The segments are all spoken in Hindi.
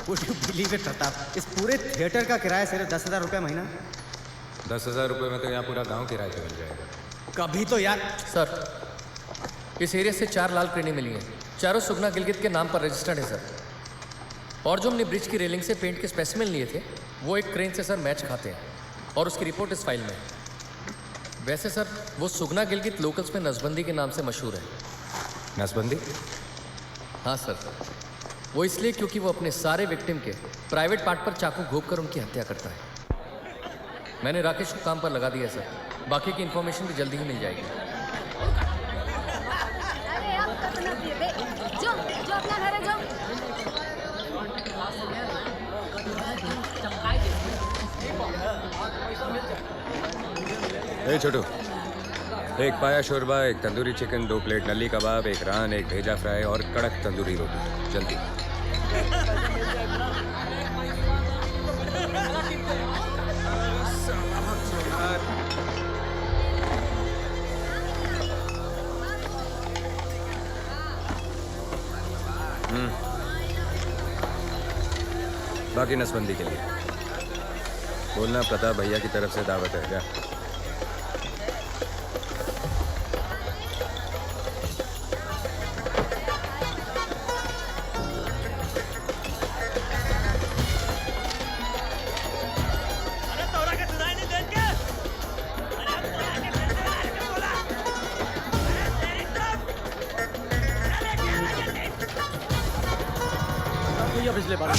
Would you believe it Pratap, इस पूरे थिएटर का किराया सिर्फ 10,000 रुपये महीना। 10,000 रुपये में तो यहाँ पूरा गांव किराए पे मिल जाएगा। कभी तो यार। सर, इस एरिया से 4 लाल क्रेनें मिली हैं, चारों सुगना गिलगित के नाम पर रजिस्टर्ड है सर। और जो हमने ब्रिज की रेलिंग से पेंट के स्पेसिमेन लिए थे वो एक क्रेन से सर मैच खाते हैं और उसकी रिपोर्ट इस फाइल में है। वैसे सर वो सुगना गिलगित लोकल्स में नसबंदी के नाम से मशहूर है। नसबंदी? हाँ सर, वो इसलिए क्योंकि वो अपने सारे विक्टिम के प्राइवेट पार्ट पर चाकू घोंप कर उनकी हत्या करता है। मैंने राकेश को काम पर लगा दिया सर, बाकी की इन्फॉर्मेशन भी जल्दी ही मिल जाएगी। अरे आप कतना दे जो अपना घर है जो। ए छोटू, एक पाया शोरबा, एक तंदूरी चिकन, 2 प्लेट नली कबाब, एक रान, एक भेजा फ्राई और कड़क तंदूरी रोटी, जल्दी। बाकी नसबंदी के लिए बोलना प्रताप भैया की तरफ से दावत है क्या? पिछले बार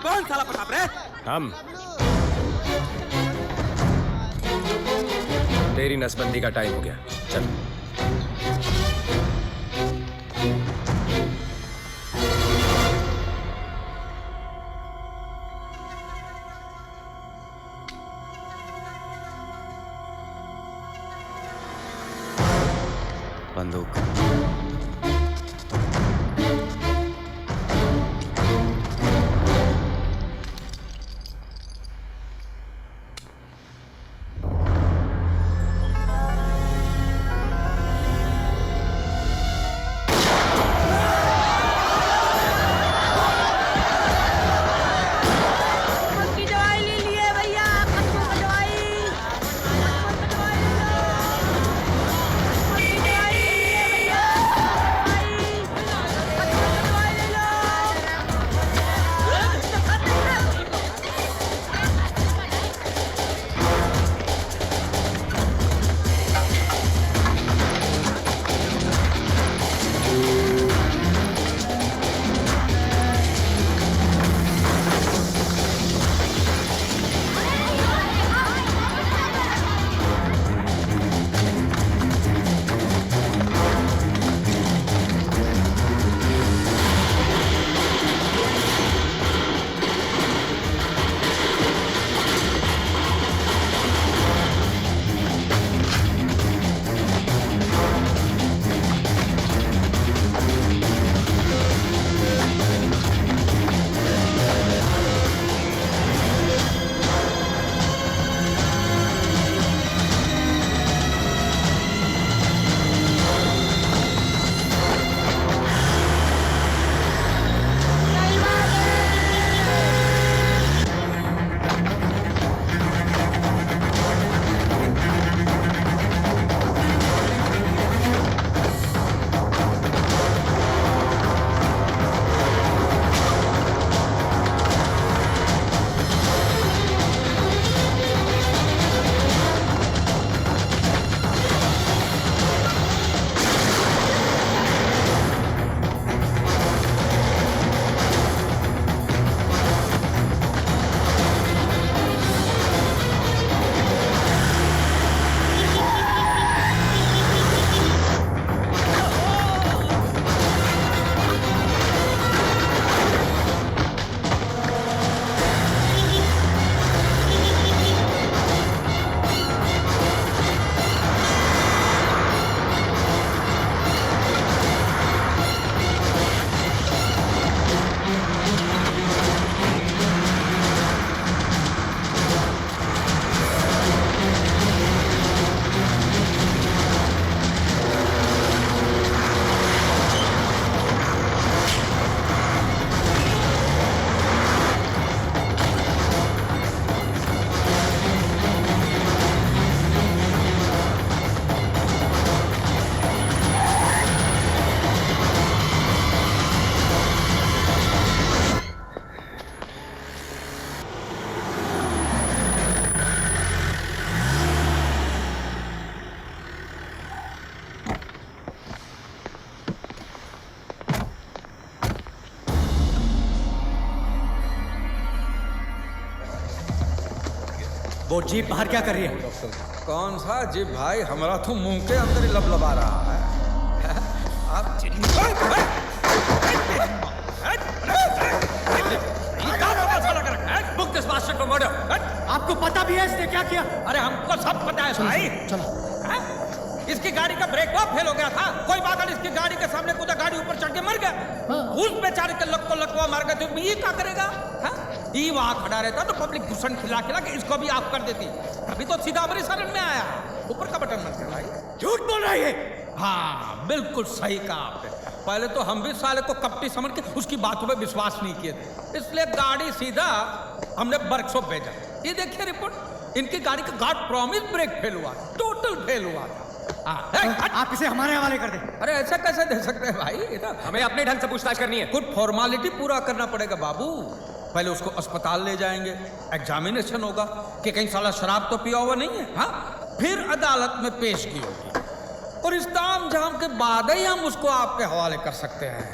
कौन साला प्रताप रे? हम। तेरी नसबंदी का टाइम हो गया, चल। बंदूक। वो जीप बाहर क्या कर रही है? कौन सा जीप भाई? हमारा तो मुंह के अंदर ही लबलबा रहा है। आप आपको पता भी है इसने क्या किया? अरे हमको सब पता है भाई। चलो इसकी गाड़ी का ब्रेक फेल हो गया था। कोई बात नहीं, इसकी गाड़ी के सामने कूदा, गाड़ी ऊपर चढ़ के मर गया। उस बेचारे के लक को लकवा मार गए तो ये क्या करेगा? ये वहां खड़ा रहता तो पब्लिक घुसन खिला खिला के इसको भी ऑफ कर देती। अभी तो सीधा हमारी शरण में आया। ऊपर का बटन मत भाई। झूठ बोल रहा है। हाँ बिल्कुल सही कहा आपने। पहले तो हम भी साले को कपटी समझ के उसकी बातों पे विश्वास नहीं किए थे, इसलिए गाड़ी सीधा हमने वर्कशॉप भेजा। ये देखिए रिपोर्ट, इनकी गाड़ी का गॉड प्रॉमिस ब्रेक फेल हुआ, टोटल फेल हुआ था। आप इसे हमारे हवाले कर दें। अरे ऐसा कैसे दे सकते हैं भाई? हमें अपने ढंग से पूछताछ करनी है। कुछ फॉर्मेलिटी पूरा करना पड़ेगा बाबू। पहले उसको अस्पताल ले जाएंगे, एग्जामिनेशन होगा कि कहीं साला शराब तो पिया हुआ नहीं है। हाँ, फिर अदालत में पेश की होगी और इस ताम झाम के बाद ही हम उसको आपके हवाले कर सकते हैं।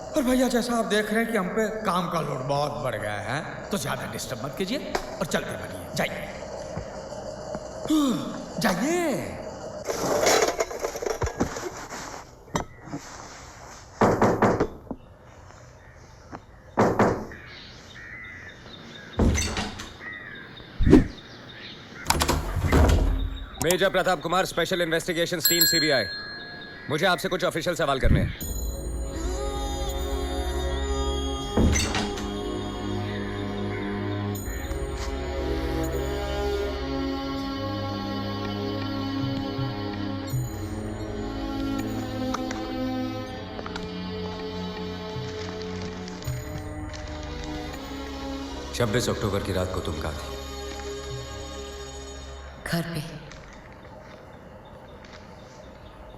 और भैया जैसा आप देख रहे हैं कि हम पे काम का लोड बहुत बढ़ गया है, तो ज्यादा डिस्टर्ब मत कीजिए और चलते बनिए। जाइए जाइए। Major Pratap Kumar, special investigation team CBI. मुझे आपसे कुछ ऑफिशियल सवाल करने हैं। छब्बीस अक्टूबर की रात को तुम कहाँ थी? घर पे।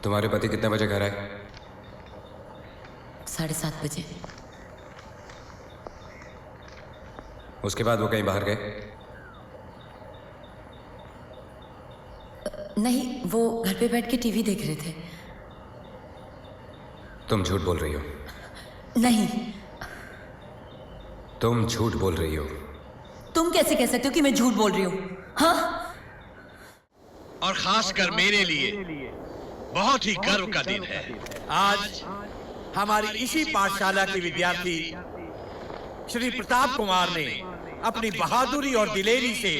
तुम्हारे पति कितने बजे घर आए? 7:30 बजे। उसके बाद वो कहीं बाहर गए? नहीं, वो घर पे बैठ के टीवी देख रहे थे। तुम झूठ बोल रही हो। नहीं। तुम झूठ बोल रही हो। तुम कैसे कह सकते हो कि मैं झूठ बोल रही हूँ? हाँ? और खासकर मेरे लिए बहुत ही गर्व का दिन है। आज हमारी इसी पाठशाला के विद्यार्थी श्री प्रताप कुमार ने अपनी बहादुरी और दिलेरी से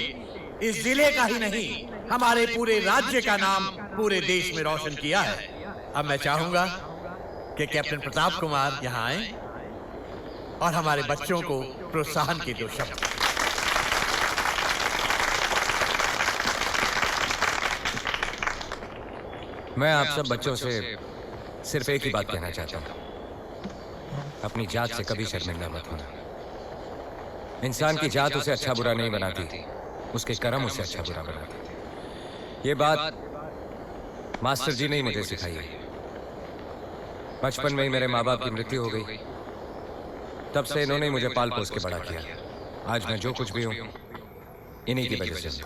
इस जिले का ही नहीं, हमारे पूरे राज्य का नाम पूरे देश में रोशन किया है। अब मैं चाहूंगा कि कैप्टन प्रताप कुमार यहाँ आए और हमारे बच्चों को प्रोत्साहन के 2 शब्द। मैं आप सब बच्चों से सिर्फ एक ही बात कहना चाहता हूं, अपनी जात से कभी शर्मिंदा मत होना। इंसान की जात उसे अच्छा बुरा नहीं बनाती, उसके कर्म उसे अच्छा बुरा बनाते। ये बात मास्टर जी ने ही मुझे सिखाई है। बचपन में ही मेरे माँ बाप की मृत्यु हो गई, तब से इन्होंने ही मुझे पाल पोस के बड़ा किया। आज मैं जो कुछ भी हूं इन्हीं की वजह से।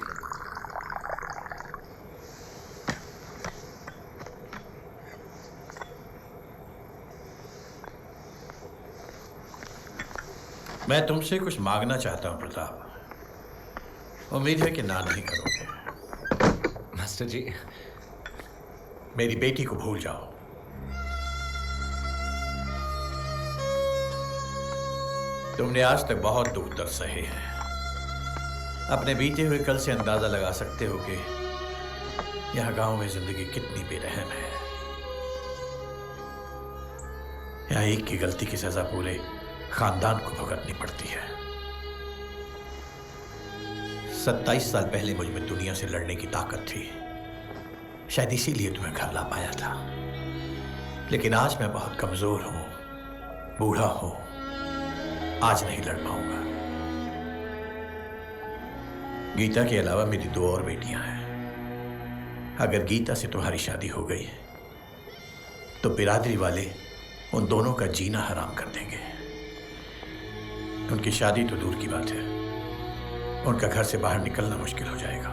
मैं तुमसे कुछ मांगना चाहता हूं प्रताप। उम्मीद है कि ना नहीं करोगे। मास्टर जी, मेरी बेटी को भूल जाओ। तुमने आज तक बहुत दुख दर्द सहे हैं। अपने बीते हुए कल से अंदाजा लगा सकते हो कि यहां गांव में जिंदगी कितनी बेरहम है। यहां एक की गलती की सजा पूरे खानदान को भुगतनी पड़ती है। 27 साल पहले मुझ में दुनिया से लड़ने की ताकत थी, शायद इसीलिए तुम्हें घर ला पाया था। लेकिन आज मैं बहुत कमजोर हूं, बूढ़ा हूं, आज नहीं लड़ पाऊंगा। गीता के अलावा मेरी 2 और बेटियां हैं। अगर गीता से तुम्हारी शादी हो गई तो बिरादरी वाले उन दोनों का जीना हराम कर देंगे। उनकी शादी तो दूर की बात है, उनका घर से बाहर निकलना मुश्किल हो जाएगा।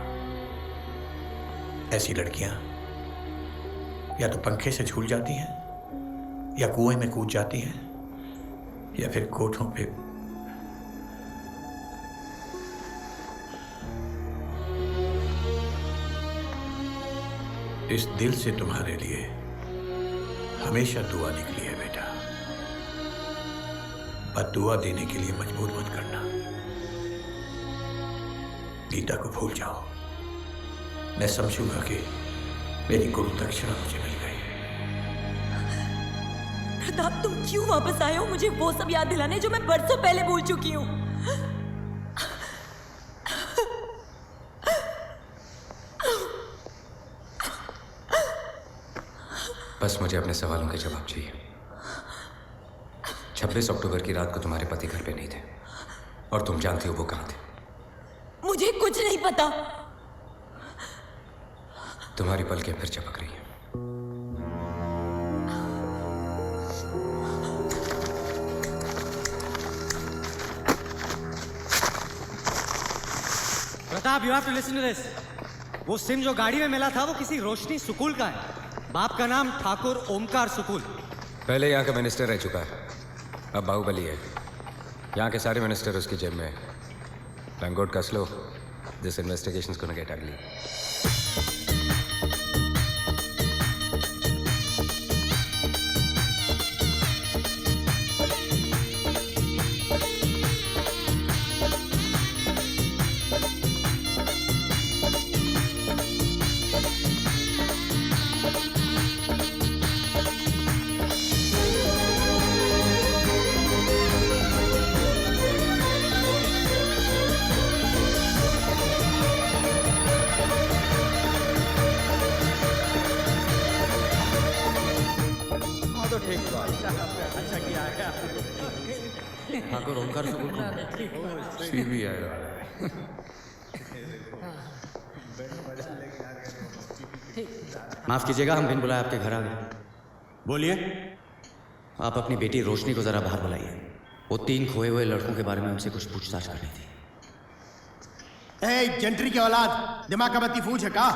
ऐसी लड़कियां या तो पंखे से झूल जाती हैं, या कुएं में कूद जाती हैं, या फिर कोठों पे इस दिल से तुम्हारे लिए हमेशा दुआ निकली है बेटा। पर दुआ देने के लिए मजबूर मत करना। गीता को भूल जाओ। मैं समझूंगा कि मेरी गुरु दक्षिणा मुझे मिल गई। प्रताप, तुम क्यों वापस आए हो मुझे वो सब याद दिलाने जो मैं बरसों पहले भूल चुकी हूँ? बस मुझे अपने सवालों के जवाब चाहिए। 26 अक्टूबर की रात को तुम्हारे पति घर पे नहीं थे और तुम जानती हो वो कहाँ थे। मुझे कुछ नहीं पता। तुम्हारी पलकें फिर चपक रही हैं। Pratap, you have to listen to this. वो सिम जो गाड़ी में मिला था वो किसी रोशनी सुकूल का है। बाप का नाम ठाकुर ओमकार सुकूल। पहले यहाँ का मिनिस्टर रह चुका है, अब बाहुबली है। यहाँ के सारे मिनिस्टर उसकी जेब में है। Thank God, Kaslo. This investigation is going to get ugly. Thakur Omkar सुकूल माफ कीजिएगा, हम बिन बुलाए आपके घर आ गए। बोलिए। आप अपनी बेटी रोशनी को जरा बाहर बुलाइए। वो 3 खोए हुए लड़कों के बारे में उनसे कुछ पूछताछ करनी थी। ए जेंट्री के औलाद, दिमाग का बत्ती फूज है का?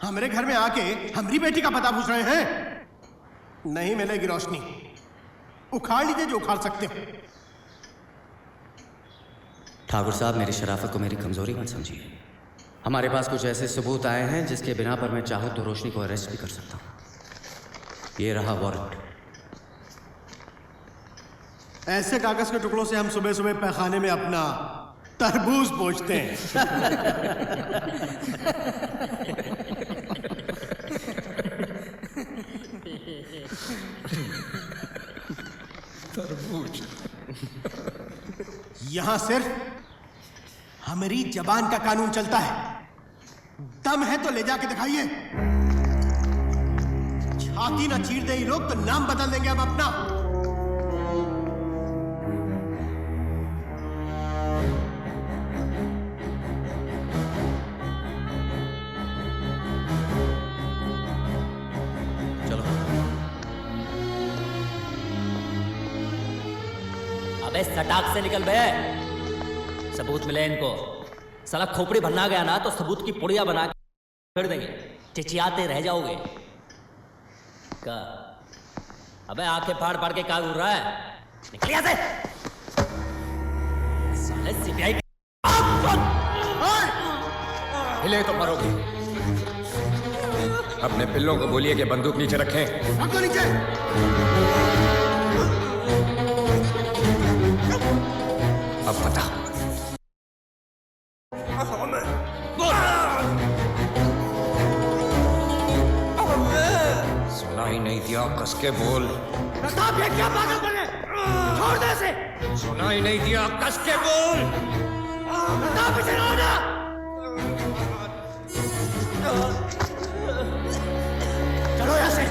हमारे घर में आके हमारी बेटी का पता पूछ रहे हैं? नहीं मिलेगी रोशनी। उखाड़ लीजिए जो उखाड़ सकते हो। ठाकुर साहब, मेरी शराफत को मेरी कमजोरी मत समझिए। हमारे पास कुछ ऐसे सबूत आए हैं जिसके बिना पर मैं चाहूं तो रोशनी को अरेस्ट भी कर सकता हूं। ये रहा वारंट। ऐसे कागज के टुकड़ों से हम सुबह सुबह पैखाने में अपना तरबूज पोंछते हैं। तरबूज। यहां सिर्फ हमारी जबान का कानून चलता है। दम है तो ले जाके दिखाइए। छाती ना चीर दे लोग तो नाम बदल देंगे हम अपना। चलो। अबे सटाक से निकल बे। सबूत मिले इनको। साला खोपड़ी भरना गया ना तो सबूत की पुड़िया बना के फेर देंगे। चिचियाते रह जाओगे। का अबे आंखें फाड़ फाड़ के क्या घूर रहा है? निकल यहाँ से। साले सीबीआई हिले तो मरोगे। अपने पिल्लों को बोलिए कि बंदूक नीचे रखें। रखो नीचे। अब बता। सुना ही नहीं दिया, कस के बोल। प्रताप, ये क्या पागल बने? छोड़ दे इसे। सुना ही नहीं दिया, कस के बोल। प्रताप, इसे छोड़ दे। चलो यहाँ से।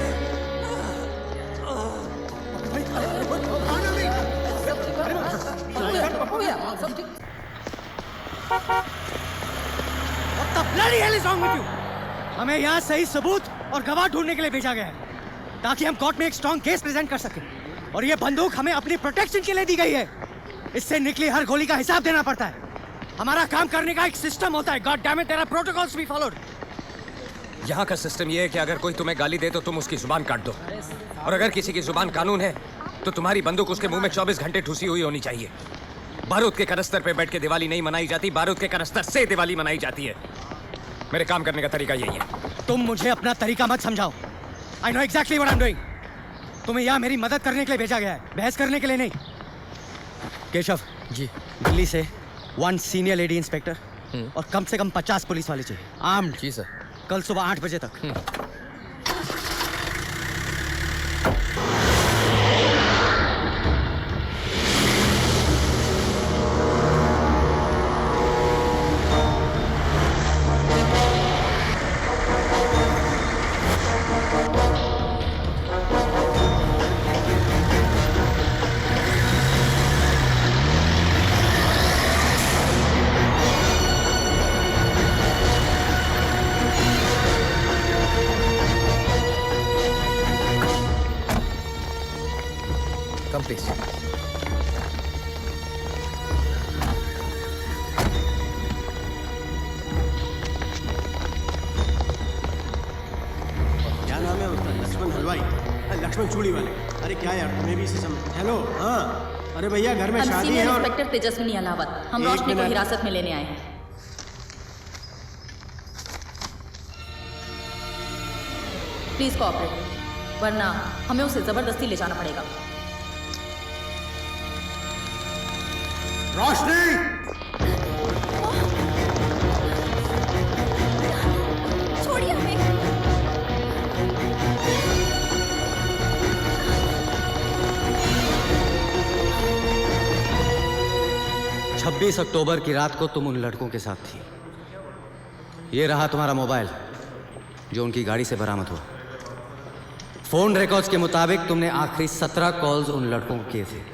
हमें यहाँ सही सबूत और गवाह ढूंढने के लिए भेजा गया है ताकि हम कोर्ट में एक स्ट्रॉन्ग केस प्रेजेंट कर सकें। और ये बंदूक हमें अपनी प्रोटेक्शन के लिए दी गई है। इससे निकली हर गोली का हिसाब देना पड़ता है। हमारा काम करने का एक सिस्टम होता है। God damn it, there are protocols be followed. यहाँ का सिस्टम ये है कि अगर कोई तुम्हें गाली दे तो तुम उसकी जुबान काट दो, और अगर किसी की जुबान कानून है तो तुम्हारी बंदूक उसके मुंह में 24 घंटे ठुसी हुई होनी चाहिए। बारूद के कनस्तर पे बैठ के दिवाली नहीं मनाई जाती, बारूद के कनस्तर से दिवाली मनाई जाती है। मेरे काम करने का तरीका यही है। तुम मुझे अपना तरीका मत समझाओ। I know exactly what I am doing. तुम्हें यहाँ मेरी मदद करने के लिए भेजा गया है, बहस करने के लिए नहीं। केशव जी, दिल्ली से 1 सीनियर लेडी इंस्पेक्टर और कम से कम 50 पुलिस वाले चाहिए, आर्म्ड। जी सर। कल सुबह 8 बजे तक। Come please. क्या नाम है उसका? लक्ष्मण हलवाई, लक्ष्मण चूड़ी वाले। अरे क्या यार, तुम्हें भी इसे हेलो। हाँ, अरे भैया घर में शादी है और इंस्पेक्टर तेजस्विनी अलावत, हम एक रोशनी को मिनट। हिरासत में लेने आए हैं। प्लीज कोऑपरेट, वरना हमें उसे जबरदस्ती ले जाना पड़ेगा। रोशनी, छोड़िए हमें। 26 अक्टूबर की रात को तुम उन लड़कों के साथ थी। ये रहा तुम्हारा मोबाइल जो उनकी गाड़ी से बरामद हुआ। फोन रिकॉर्ड्स के मुताबिक तुमने आखिरी 17 कॉल्स उन लड़कों को किए थे।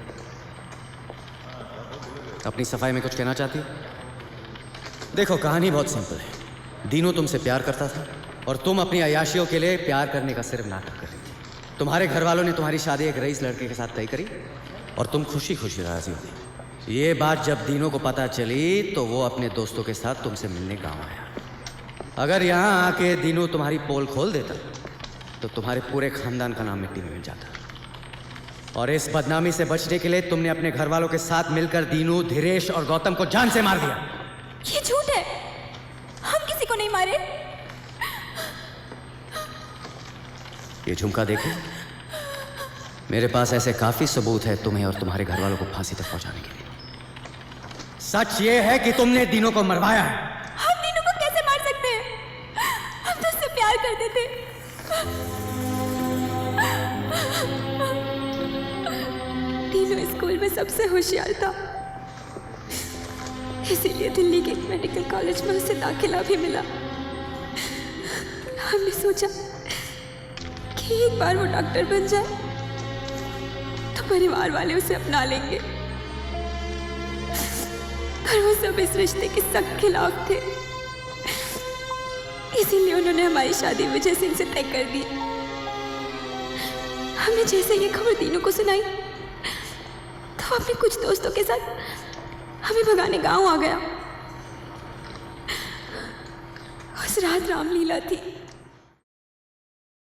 अपनी सफाई में कुछ कहना चाहती हो? देखो, कहानी बहुत सिंपल है। दीनू तुमसे प्यार करता था और तुम अपनी अयाशियों के लिए प्यार करने का सिर्फ नाटक कर रही थी। तुम्हारे घर वालों ने तुम्हारी शादी एक रईस लड़के के साथ तय करी और तुम खुशी खुशी राजी हो गई। ये बात जब दीनू को पता चली तो वो अपने दोस्तों के साथ तुमसे मिलने गांव आया। अगर यहाँ आके दीनू तुम्हारी पोल खोल देता तो तुम्हारे पूरे खानदान का नाम मिट्टी में मिल जाता। और इस बदनामी से बचने के लिए तुमने अपने घर वालों के साथ मिलकर दीनू, धीरेश और गौतम को जान से मार दिया। ये झूठ है, हम किसी को नहीं मारे। ये झुमका देखो, मेरे पास ऐसे काफी सबूत है तुम्हें और तुम्हारे घर वालों को फांसी तक पहुंचाने के लिए। सच ये है कि तुमने दीनू को मरवाया है। हम दीनू को कैसे मार सकते हैं? हम तो उससे प्यार करते थे। दीनू स्कूल में सबसे होशियार था, इसीलिए दिल्ली के एक मेडिकल कॉलेज में उसे दाखिला भी मिला। हमने सोचा कि एक बार वो डॉक्टर बन जाए तो परिवार वाले उसे अपना लेंगे, पर वो सब इस रिश्ते के सख्त खिलाफ थे। इसीलिए उन्होंने हमारी शादी विजय सिंह से तय कर दी। हमने जैसे ये खबर दीनू को सुनाई तो वो अपने कुछ दोस्तों के साथ हमें भगाने गांव आ गया। उस रात रामलीला थी।